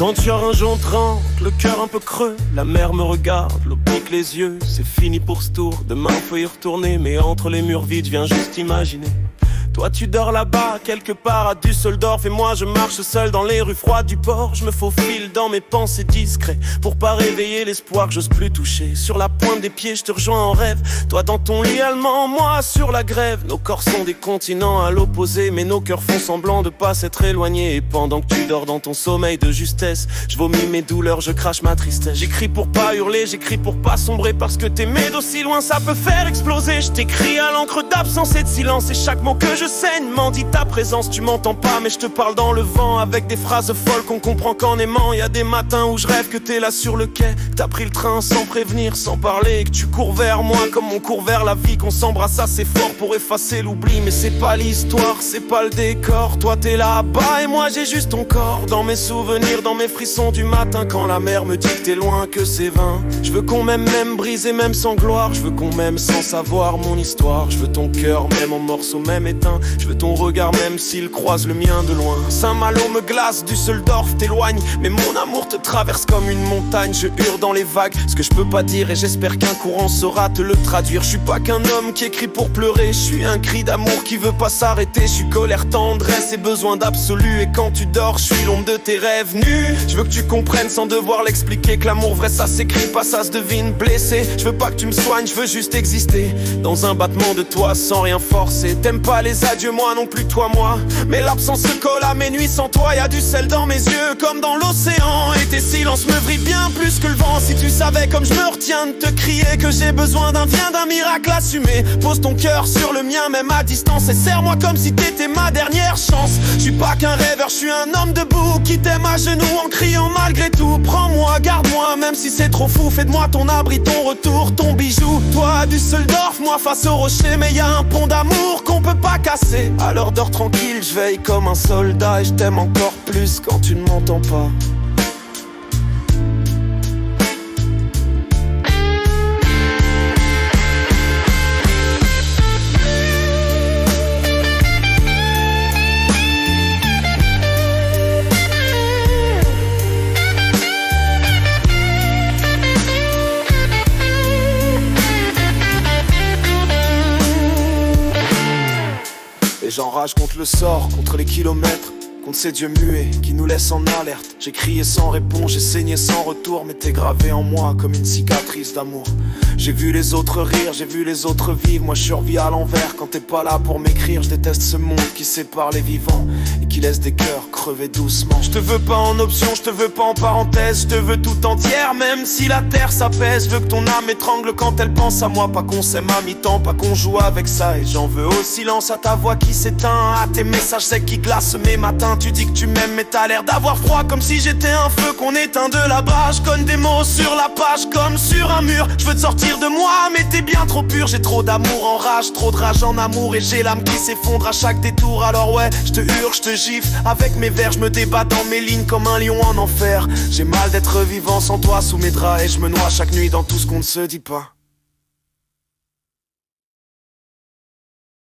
Denture injontrante, le cœur un peu creux. La mer me regarde, l'eau pique les yeux. C'est fini pour ce tour, demain faut y retourner. Mais entre les murs vides, viens juste imaginer. Toi tu dors là-bas, quelque part à Düsseldorf. Et moi je marche seul dans les rues froides du port. Je me faufile dans mes pensées discrets pour pas réveiller l'espoir que j'ose plus toucher. Sur la pointe des pieds je te rejoins en rêve. Toi dans ton lit allemand, moi sur la grève. Nos corps sont des continents à l'opposé, mais nos cœurs font semblant de pas s'être éloignés. Et pendant que tu dors dans ton sommeil de justesse, je vomis mes douleurs, je crache ma tristesse. J'écris pour pas hurler, j'écris pour pas sombrer. Parce que t'aimer d'aussi loin ça peut faire exploser. Je t'écris à l'encre d'absence et de silence. Et chaque mot que je saigne m'en dit ta présence. Tu m'entends pas mais je te parle dans le vent, avec des phrases folles qu'on comprend qu'en aimant. Y a des matins où je rêve que t'es là sur le quai, t'as pris le train sans prévenir, sans parler, et que tu cours vers moi comme on court vers la vie. Qu'on s'embrasse assez fort pour effacer l'oubli. Mais c'est pas l'histoire, c'est pas le décor. Toi t'es là-bas et moi j'ai juste ton corps. Dans mes souvenirs, dans mes frissons du matin, quand la mer me dit que t'es loin, que c'est vain. Je veux qu'on m'aime même brisé, même sans gloire. Je veux qu'on m'aime sans savoir mon histoire. Je veux ton cœur même en morceaux, même éteint. Je veux ton regard même s'il croise le mien de loin. Saint-Malo me glace, Düsseldorf t'éloigne. Mais mon amour te traverse comme une montagne. Je hurle dans les vagues ce que je peux pas dire, et j'espère qu'un courant saura te le traduire. Je suis pas qu'un homme qui écrit pour pleurer. Je suis un cri d'amour qui veut pas s'arrêter. Je suis colère, tendresse et besoin d'absolu. Et quand tu dors, je suis l'ombre de tes rêves nus. Je veux que tu comprennes sans devoir l'expliquer, que l'amour vrai ça s'écrit pas, ça se devine. Blessé, je veux pas que tu me soignes, je veux juste exister dans un battement de toi sans rien forcer. T'aimes pas les adieux, moi non plus toi moi. Mais l'absence se colle à mes nuits, sans toi y'a du sel dans mes yeux comme dans l'océan. Et tes silences me vrillent bien plus que le vent. Si tu savais comme je me retiens de te crier que j'ai besoin d'un miracle assumé. Pose ton cœur sur le mien même à distance et serre-moi comme si t'étais ma dernière chance. Je suis pas qu'un rêveur, je suis un homme debout qui t'aime à genoux en criant malgré tout. Prends-moi, garde-moi même si c'est trop fou. Fais de moi ton abri, ton retour, ton bijou. Toi à Düsseldorf, moi face au rocher. Mais y a un pont d'amour qu'on peut pas casser. Alors dors tranquille, je veille comme un soldat. Et je t'aime encore plus quand tu ne m'entends pas. Et j'enrage contre le sort, contre les kilomètres, contre ces dieux muets qui nous laissent en alerte. J'ai crié sans réponse, j'ai saigné sans retour, mais t'es gravé en moi comme une cicatrice d'amour. J'ai vu les autres rire, j'ai vu les autres vivre. Moi je survis à l'envers quand t'es pas là pour m'écrire. Je déteste ce monde qui sépare les vivants et qui laisse des cœurs crever doucement. Je te veux pas en option, je te veux pas en parenthèse. Je te veux tout entière, même si la terre s'apaise. Je veux que ton âme étrangle quand elle pense à moi. Pas qu'on s'aime à mi-temps, pas qu'on joue avec ça. Et j'en veux au silence, à ta voix qui s'éteint, à tes messages secs qui glacent mes matins. Tu dis que tu m'aimes mais t'as l'air d'avoir froid, comme si j'étais un feu qu'on éteint de là-bas. Je cogne des mots sur la page comme sur un mur. Je veux te sortir de moi mais t'es bien trop pur. J'ai trop d'amour en rage, trop de rage en amour. Et j'ai l'âme qui s'effondre à chaque détour. Alors ouais, je te hurle, je te gifle. Avec mes vers, je me débat dans mes lignes comme un lion en enfer. J'ai mal d'être vivant sans toi sous mes draps. Et je me noie chaque nuit dans tout ce qu'on ne se dit pas.